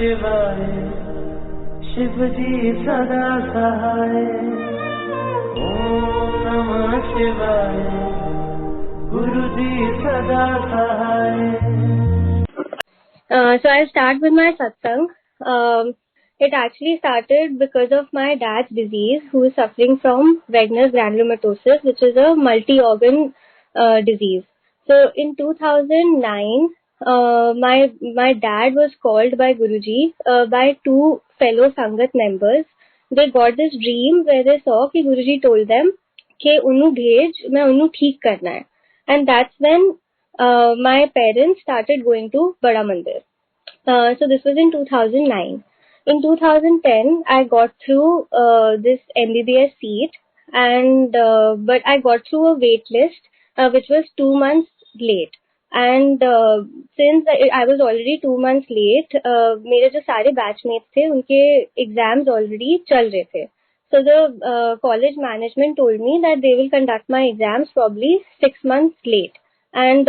शिवाय शिव जी सदा सहाय ओम नमः शिवाय गुरुजी सदा सहाय. So I'll start with my satsang. It actually started because of my dad's disease, who is suffering from Wegener's granulomatosis, which is a multi-organ disease. So in 2009, my dad was called by Guruji by two fellow sangat members. They got this dream where they saw कि Guruji told them कि उन्हें भेज, मैं उन्हें ठीक करना है. And that's when my parents started going to Bada Mandir. So this was in 2009. In 2010, I got through this MBBS seat, and but I got through a wait list which was 2 months late. And since I was already 2 months late, मेरे जो सारे batchmates थे उनके exams already चल रहे थे. So the college management told me that they will conduct my exams probably 6 months late. And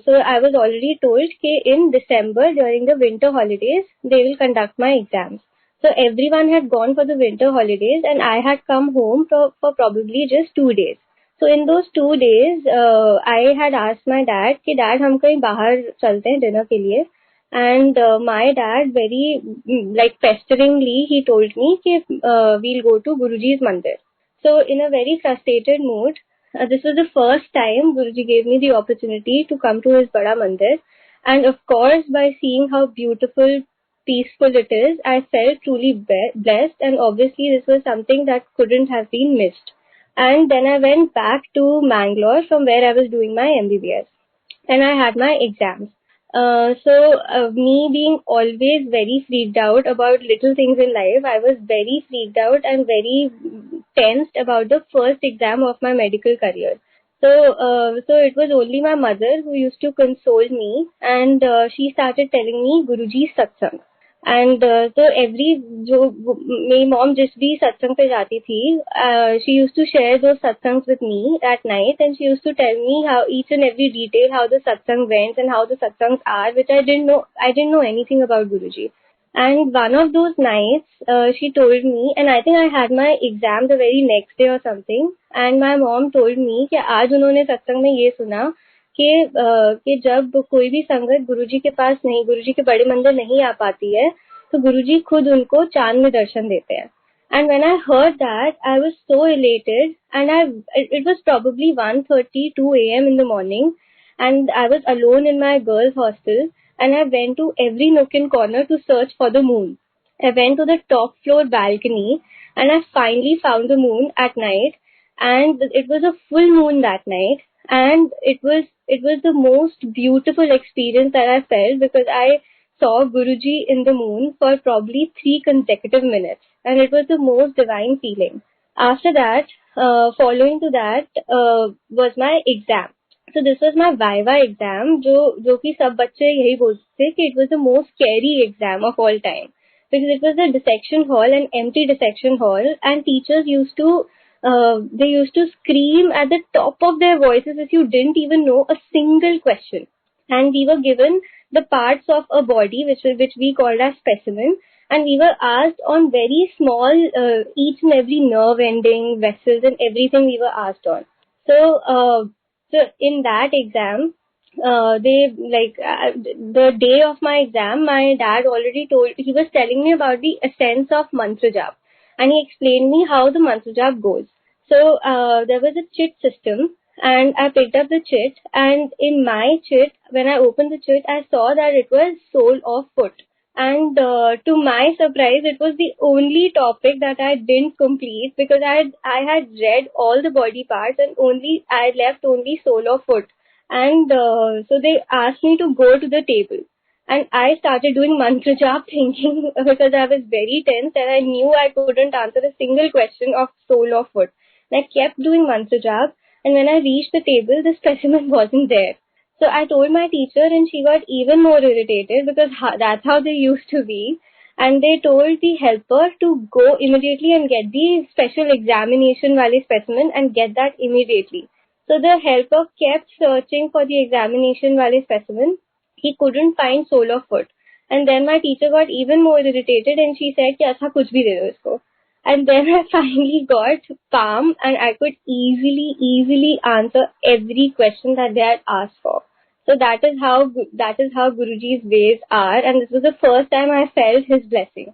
so I was already told that in December during the winter holidays they will conduct my exams. So everyone had gone for the winter holidays and I had come home for probably just 2 days. So in those 2 days I had asked my dad कि dad हम कहीं बाहर चलते हैं dinner के लिए. And my dad very like pesteringly he told me कि we'll go to Guruji's mandir. So in a very frustrated mood, this was the first time Guruji gave me the opportunity to come to his Bada Mandir. And of course, by seeing how beautiful, peaceful it is, I felt truly blessed. And obviously, this was something that couldn't have been missed. And then I went back to Mangalore from where I was doing my MBBS. And I had my exams. Me being always very freaked out about little things in life, I was very freaked out and very tensed about the first exam of my medical career. So it was only my mother who used to console me, and she started telling me Guruji Satsang. And so मेरी mom जिस भी सत्संग पे जाती थी, she used to share those satsangs with me at night, and she used to tell me how each and every detail how the satsang went and how the satsangs are, which I didn't know. I didn't know anything about Guruji. And one of those nights, she told me, and I think I had my exam the very next day or something, and my mom told me कि आज उन्होंने सत्संग में ये सुना कि जब कोई भी संगत गुरुजी के पास नहीं, गुरुजी के बड़े मंदिर नहीं आ पाती है, तो गुरुजी खुद उनको चांद में दर्शन देते हैं. And when I heard that, I was so elated, and it was probably 1:32 a.m. in the morning, and I was alone in my girls' hostel, and I went to every nook and corner to search for the moon. I went to the top floor balcony, and I finally found the moon at night, and it was a full moon that night, and it was the most beautiful experience that I felt, because I saw Guruji in the moon for probably 3 consecutive minutes, and it was the most divine feeling. After that, following to that was my exam. So this was my Viva exam, जो कि सब बच्चे यही बोलते थे कि it was the most scary exam of all time, because it was a dissection hall, an empty dissection hall, and teachers used to scream at the top of their voices if you didn't even know a single question. And we were given the parts of a body which we called as specimen, and we were asked on very small each and every nerve ending, vessels, and everything we were asked on. So in that exam, the day of my exam, my dad already he was telling me about the essence of mantra jap, and he explained me how the mantra jap goes. So there was a chit system, and I picked up the chit, and in my chit, when I opened the chit, I saw that it was sole of foot. And to my surprise, it was the only topic that I didn't complete, because I had read all the body parts, and I left only sole of foot. And so they asked me to go to the table, and I started doing mantra jap, thinking, because I was very tense and I knew I couldn't answer a single question of sole of foot. And I kept doing mantra jap, and when I reached the table, the specimen wasn't there. So I told my teacher, and she got even more irritated, because that's how they used to be. And they told the helper to go immediately and get the special examination wale specimen and get that immediately. So the helper kept searching for the examination wale specimen. He couldn't find sole of foot. And then my teacher got even more irritated and she said कि अच्छा कुछ भी दे दो इसको. And then I finally got palm and I could easily answer every question that they had asked for. So that is how Guruji's ways are, and this was the first time I felt his blessing.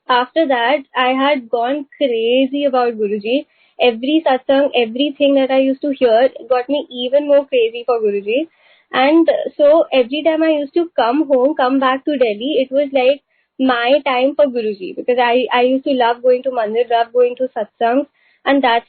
After that, I had gone crazy about Guruji. Every satsang, everything that I used to hear got me even more crazy for Guruji. And so every time I used to come back to Delhi, it was like my time for Guruji, because I used to love going to mandir, love going to satsangs, and that's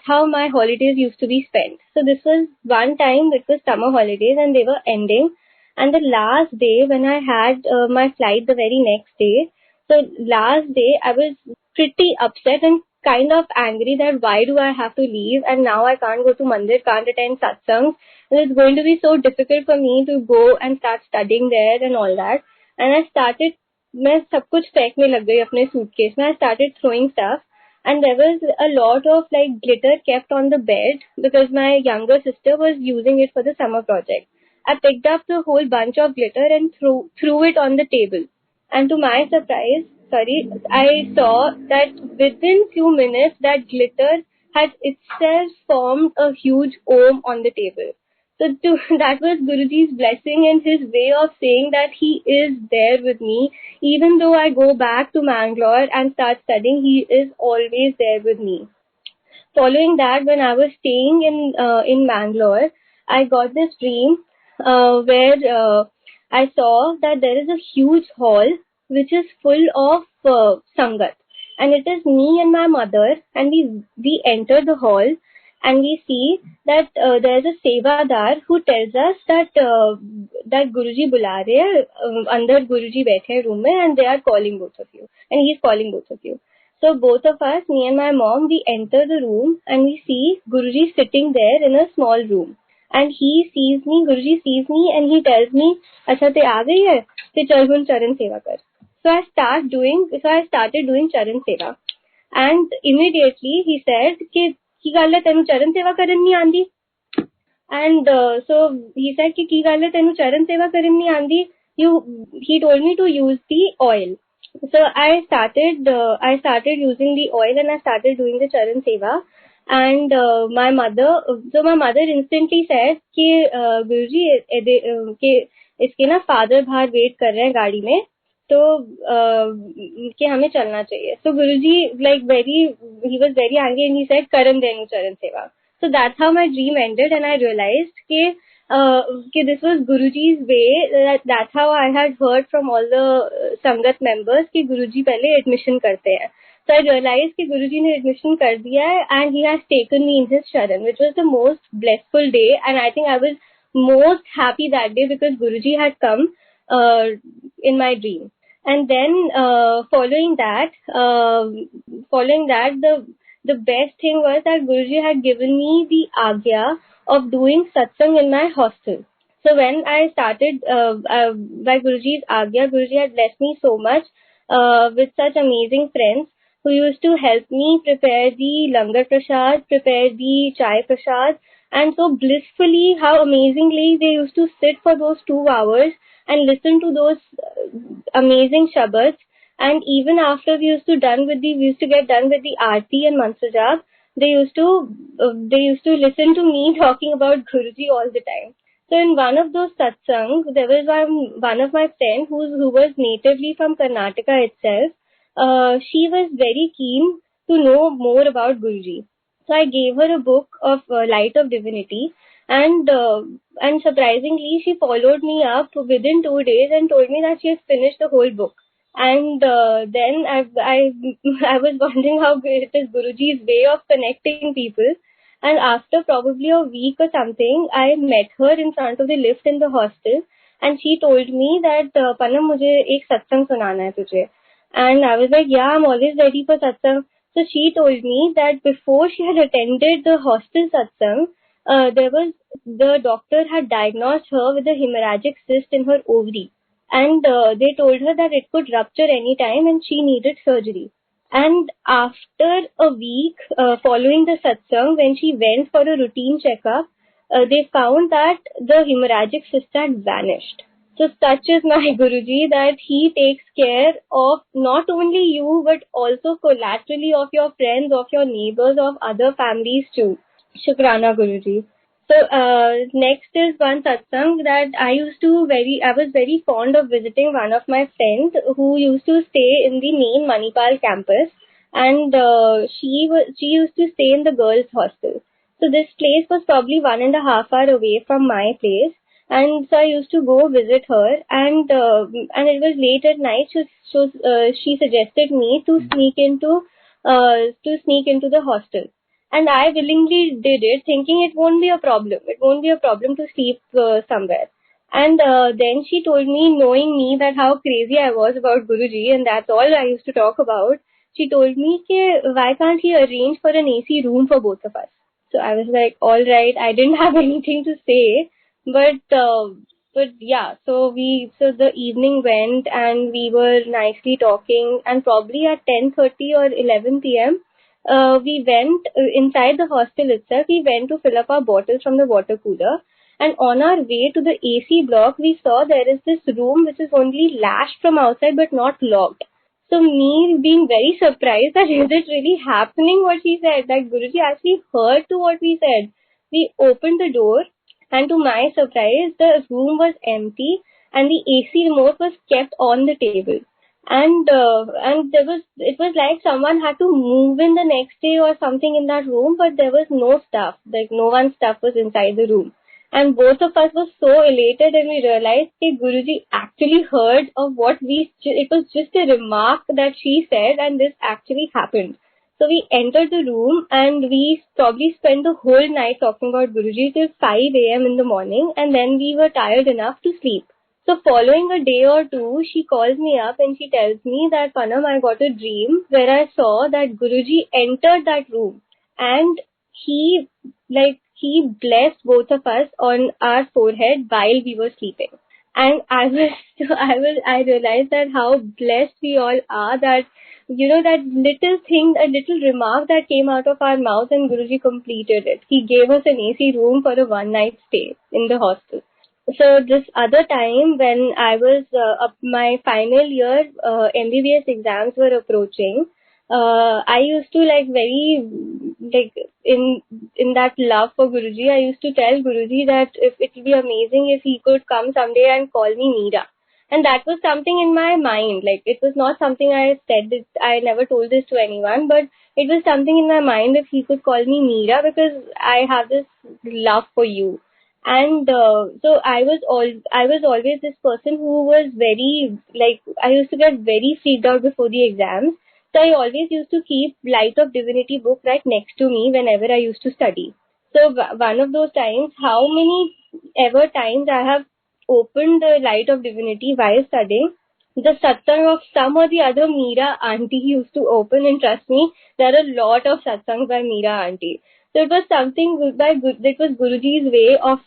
how my holidays used to be spent. So this was one time, it was summer holidays and they were ending, and the last day when I had my flight the very next day, so last day I was pretty upset and kind of angry that why do I have to leave and now I can't go to mandir, can't attend satsangs, and it's going to be so difficult for me to go and start studying there and all that. And I started, मैं सब कुछ फेंकने लग गई अपने suitcase में. I started throwing stuff, and there was a lot of like glitter kept on the bed because my younger sister was using it for the summer project. I picked up the whole bunch of glitter and threw it on the table. And to my surprise, I saw that within few minutes that glitter had itself formed a huge Om on the table. So that was Guruji's blessing and his way of saying that he is there with me. Even though I go back to Mangalore and start studying, he is always there with me. Following that, when I was staying in Mangalore, I got this dream where I saw that there is a huge hall which is full of sangat, and it is me and my mother, and we enter the hall and we see that there is a sevadar who tells us that Guruji बुला रहे हैं, अंदर Guruji बैठे हैं room में and they are calling both of you, and he is calling both of you. So both of us, me and my mom, we enter the room and we see Guruji sitting there in a small room. And he sees me, Guruji sees me and he tells me, अच्छा ते आ गई है, ते चल हुन चरण सेवा कर. So I started doing charan seva. And immediately he said कि गल है तेनू चरण सेवा करन नहीं आंदी. And so he said कि की गल है तेनू चरण सेवा करन नहीं आंदी. He told me to use the oil. So I started using the oil and I started doing the charan seva. And my mother instantly said कि गुरुजी कि इसके ना फादर बाहर वेट कर रहे हैं गाड़ी में, तो कि हमें चलना चाहिए. So Guruji he was very angry and he said karan denu charan seva. So that's how my dream ended, and I realized कि this was Guruji's way. That's how I had heard from all the sangat members कि Guruji पहले admission करते हैं. So I realized कि Guruji ने admission कर दिया है and he has taken me in his charan, which was the most blissful day, and I think I was most happy that day because Guruji had come in my dream. And then following that, the best thing was that Guruji had given me the agya of doing satsang in my hostel. So when I started by Guruji's agya, Guruji had blessed me so much with such amazing friends who used to help me prepare the langar prasad, prepare the chai prasad, and so blissfully, how amazingly they used to sit for those 2 hours and listen to those amazing shabads. And even after we used to get done with the aarti and mantra jap, they used to listen to me talking about Guruji all the time. So in one of those satsangs, there was one of my friends who was natively from Karnataka itself. She was very keen to know more about Guruji. So I gave her a book of Light of Divinity, and surprisingly, she followed me up within 2 days and told me that she has finished the whole book. And then I was wondering how it is Guruji's way of connecting people. And after probably a week or something, I met her in front of the lift in the hostel, and she told me that Panam, मुझे एक सत्संग सुनाना है तुझे. And I was like, yeah, I'm always ready for satsang. So she told me that before she had attended the hostel satsang, the doctor had diagnosed her with a hemorrhagic cyst in her ovary. And they told her that it could rupture any time and she needed surgery. And after a week following the satsang, when she went for a routine checkup, they found that the hemorrhagic cyst had vanished. So such is my Guruji that he takes care of not only you but also collaterally of your friends, of your neighbors, of other families too. Shukrana Guruji. So next is one satsang that I was very fond of visiting one of my friends who used to stay in the main Manipal campus, and she used to stay in the girls' hostel. So this place was probably 1.5 hours away from my place, and so I used to go visit her, and it was late at night. She suggested me to sneak into the hostel, and I willingly did it, thinking it won't be a problem. It won't be a problem to sleep somewhere. And then she told me, knowing me that how crazy I was about Guruji, and that's all I used to talk about. She told me, why can't he arrange for an AC room for both of us? So I was like, all right. I didn't have anything to say, but yeah. So the evening went, and we were nicely talking, and probably at 10:30 or 11 p.m. We went inside the hostel itself. We went to fill up our bottles from the water cooler. And on our way to the AC block, we saw there is this room which is only lashed from outside but not locked. So me being very surprised that is it really happening what she said, that Guruji actually heard to what we said. We opened the door, and to my surprise, the room was empty and the AC remote was kept on the table. And it was like someone had to move in the next day or something in that room, but there was no stuff, like no one's stuff was inside the room. And both of us were so elated, and we realized that Guruji actually heard of it was just a remark that she said, and this actually happened. So we entered the room, and we probably spent the whole night talking about Guruji till 5 a.m. in the morning, and then we were tired enough to sleep. So following a day or two, she calls me up and she tells me that, Panam, I got a dream where I saw that Guruji entered that room, and he he blessed both of us on our forehead while we were sleeping. And I realized that how blessed we all are, that that little thing, a little remark that came out of our mouth, and Guruji completed it. He gave us an AC room for a one night stay in the hostel. So this other time when I was up my final year, MBBS exams were approaching. I used to in that love for Guruji, I used to tell Guruji that if it would be amazing if he could come someday and call me Meera. And that was something in my mind. Like, it was not something I said. I never told this to anyone, but it was something in my mind if he could call me Meera, because I have this love for you. And so I was always this person who was very, I used to get very freaked out before the exams. So I always used to keep Light of Divinity book right next to me whenever I used to study. So one of those times, how many ever times I have opened the Light of Divinity while studying, the satsang of some or the other Meera Aunty used to open, and trust me, there are a lot of satsangs by Meera Aunty. So it was that was Guruji's way of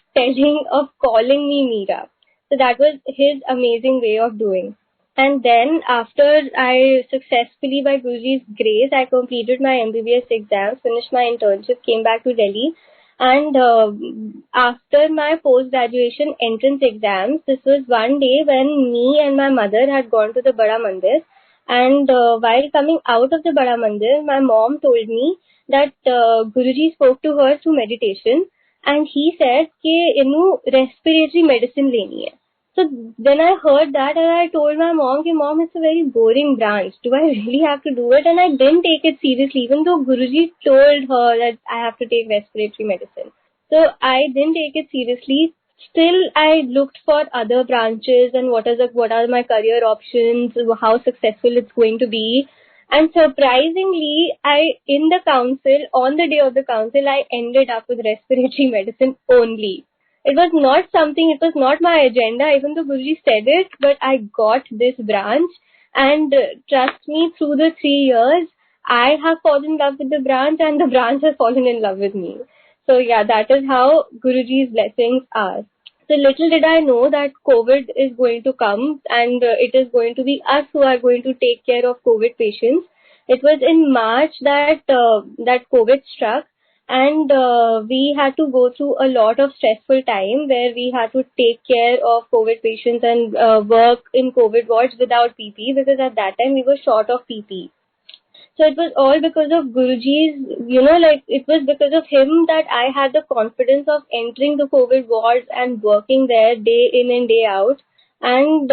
calling me Meera. So that was his amazing way of doing. And then after I successfully, by Guruji's grace, I completed my MBBS exams, finished my internship, came back to Delhi. And after my post-graduation entrance exams, this was one day when me and my mother had gone to the Bada Mandir. And while coming out of the Bada Mandir, my mom told me that Guruji spoke to her through meditation, and he said कि इन्हू respiratory medicine लेनी है. So then I heard that, and I told my mom, Mom, it's a very boring branch. Do I really have to do it? And I didn't take it seriously, even though Guruji told her that I have to take respiratory medicine. So I didn't take it seriously. Still, I looked for other branches and what are my career options, how successful it's going to be. And surprisingly, on the day of the council, I ended up with respiratory medicine only. It was not my agenda, even though Guruji said it, but I got this branch, and trust me, through the 3 years, I have fallen in love with the branch, and the branch has fallen in love with me. So yeah, that is how Guruji's blessings are. So little did I know that COVID is going to come, and it is going to be us who are going to take care of COVID patients. It was in March that COVID struck. and we had to go through a lot of stressful time where we had to take care of COVID patients and work in COVID wards without PPE, because at that time we were short of PPE. So it was all because of Guruji's, like it was because of him that I had the confidence of entering the COVID wards and working there day in and day out. And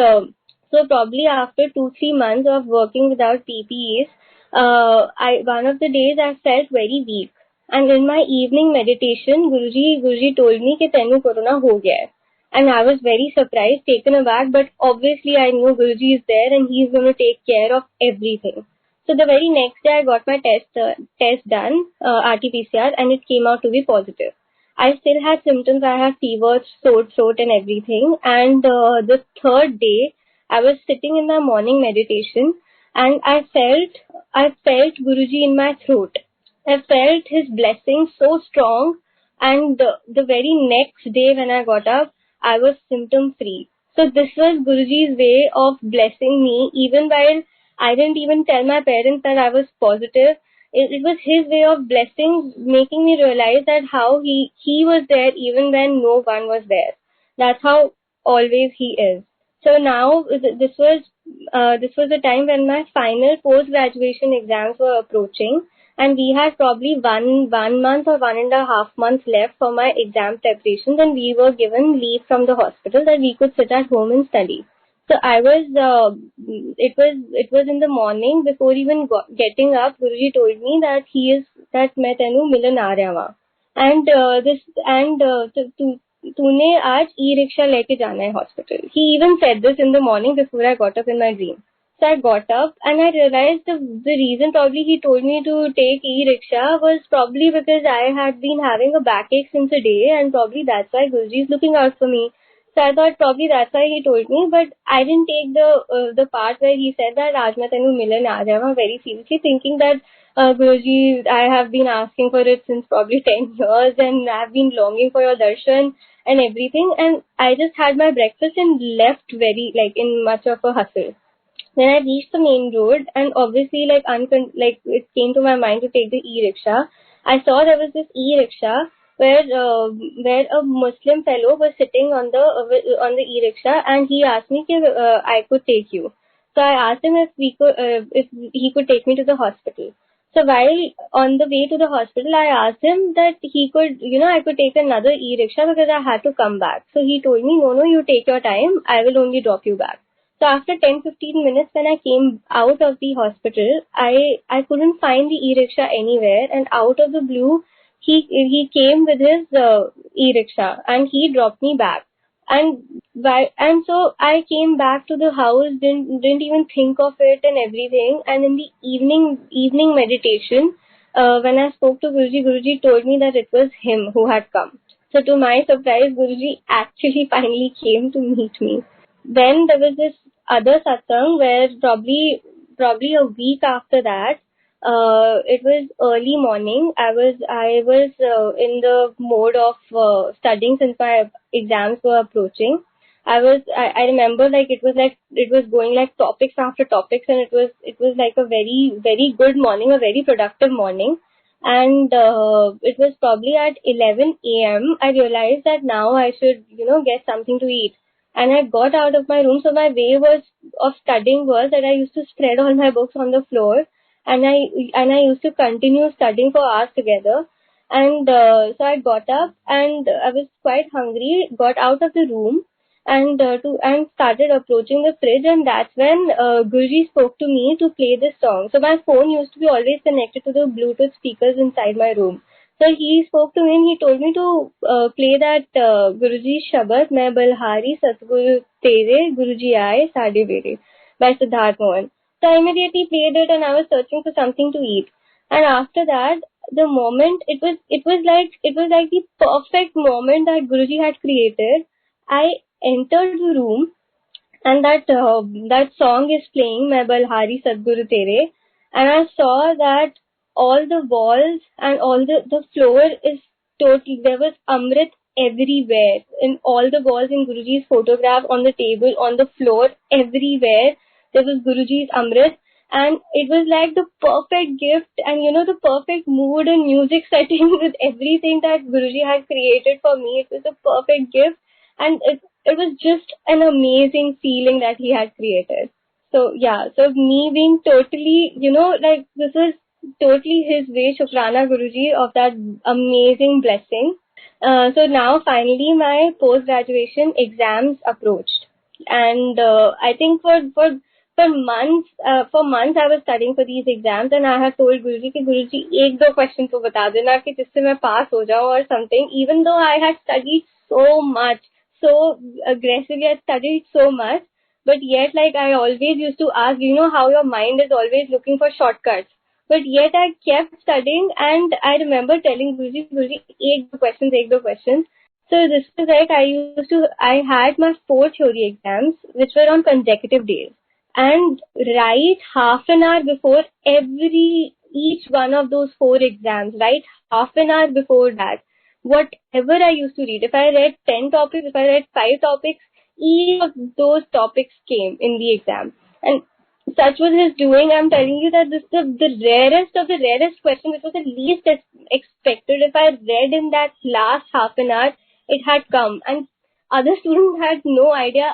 so probably after 2-3 months of working without PPEs, one of the days I felt very weak. And in my evening meditation, Guruji told me कि तेनू corona हो गया है. And I was very surprised, taken aback, but obviously I knew Guruji is there and he's going to take care of everything. So the very next day I got my test done, RT-PCR, and it came out to be positive. I still had symptoms. I had fever, sore throat and everything. And the third day, I was sitting in the morning meditation and I felt Guruji in my throat. I felt his blessing so strong, and the very next day when I got up, I was symptom free. So this was Guruji's way of blessing me, even while I didn't even tell my parents that I was positive. It was his way of blessing, making me realize that how he was there even when no one was there. That's how always he is. So now this was the time when my final post graduation exams were approaching, and we had probably one month or 1.5 months left for my exam preparations, and we were given leave from the hospital that we could sit at home and study. So it was in the morning before even getting up. Guruji told me that मैं तेनू मिलन आ रहा हूँ, and तूने आज e-rickshaw लेके जाना है hospital. He even said this in the morning before I got up in my dream. So I got up and I realized the reason probably he told me to take e-rickshaw was probably because I had been having a backache since a day, and probably that's why Guruji is looking out for me. So I thought probably that's why he told me, but I didn't take the part where he said that आज मैं तेनू मिलन आ रहा हूँ very seriously, thinking that Guruji, I have been asking for it since probably 10 years and I've been longing for your darshan and everything, and I just had my breakfast and left very in much of a hustle. When I reached the main road, and obviously it came to my mind to take the e-rickshaw, I saw there was this e-rickshaw where a Muslim fellow was sitting on the e-rickshaw, and he asked me if I could take you. So I asked him if he could take me to the hospital. So while on the way to the hospital, I asked him that he could, I could take another e-rickshaw because I had to come back. So he told me, no, you take your time. I will only drop you back. So after 10-15 minutes, when I came out of the hospital, I couldn't find the e-rickshaw anywhere, and out of the blue, he came with his e-rickshaw and he dropped me back. And so I came back to the house, didn't even think of it and everything. And in the evening meditation, when I spoke to Guruji told me that it was him who had come. So to my surprise, Guruji actually finally came to meet me. Then there was this other satsang where probably a week after that, it was early morning. I was in the mode of studying since my exams were approaching. I remember it was going like topics after topics, and it was like a very, very good morning, a very productive morning. And it was probably at 11 a.m. I realized that now I should get something to eat. And I got out of my room. So my way of studying was that I used to spread all my books on the floor, and I used to continue studying for hours together. And so I got up and I was quite hungry, got out of the room and started approaching the fridge, and that's when Guruji spoke to me to play this song. So my phone used to be always connected to the Bluetooth speakers inside my room. So he spoke to me and he told me to play that Guruji Shabad, Main Balhari Satguru Tere Guruji Aaye Sade Bere by Siddharth Mohan. So I immediately played it and I was searching for something to eat. And after that, the moment it was like the perfect moment that Guruji had created. I entered the room and that song is playing, Main Balhari Satguru Tere, and I saw that all the walls and all the floor is totally, there was Amrit everywhere, in all the walls, in Guruji's photograph, on the table, on the floor, everywhere there was Guruji's Amrit. And it was like the perfect gift and, the perfect mood and music setting with everything that Guruji had created for me. It was a perfect gift, and it was just an amazing feeling that he had created. So yeah, so me being totally, like this is totally his way, Shukrana Guruji, of that amazing blessing. So now finally my post-graduation exams approached, and I think for months I was studying for these exams, and I had told Guruji कि Guruji एक दो question तो बता देना कि जिससे मैं pass हो जाऊँ or something. Even though I had studied so much, so aggressively, I studied so much, but yet like I always used to ask, how your mind is always looking for shortcuts. But yet I kept studying, and I remember telling Guruji, एक दो questions. So this is like I had my 4 theory exams, which were on consecutive days. And right half an hour before each one of those 4 exams, right half an hour before that, whatever I used to read, if I read 10 topics, if I read 5 topics, each of those topics came in the exam. And such was his doing. I'm telling you that this is the rarest of the rarest question, which was the least expected. If I read in that last half an hour, it had come. And other students had no idea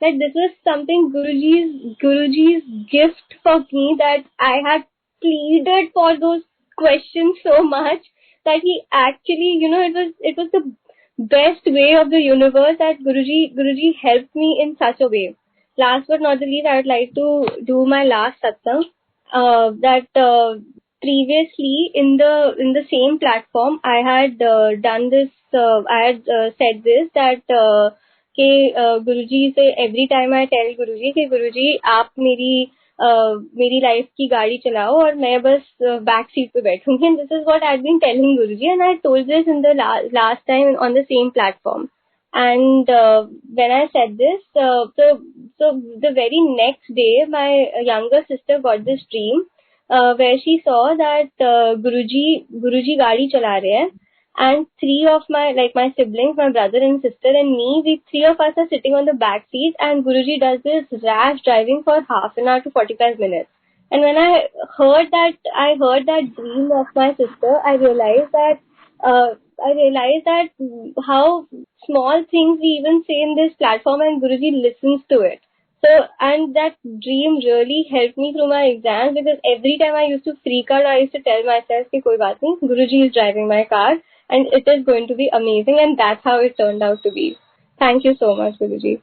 that this was something Guruji's gift for me, that I had pleaded for those questions so much that he actually, it was the best way of the universe that Guruji helped me in such a way. Last but not the least, I would like to do my last satsang. That previously in the same platform, I had done this. I had said this that Guruji से every time I tell Guruji कि Guruji आप मेरी life की गाड़ी चलाओ और मैं बस बैक सीट पे बैठूंगी. And this is what I've been telling Guruji, and I told this in the last time on the same platform. And when I said this, so the very next day, my younger sister got this dream where she saw that Guruji गाड़ी चला रहे हैं, and three of my siblings, my brother and sister and me, we three of us are sitting on the back seat, and Guruji does this rash driving for half an hour to 45 minutes. And when I heard that dream of my sister, I realized that how small things we even say in this platform, and Guruji listens to it. So, and that dream really helped me through my exams, because every time I used to freak out, I used to tell myself कि कोई बात नहीं, Guruji is driving my car and it is going to be amazing, and that's how it turned out to be. Thank you so much, Guruji.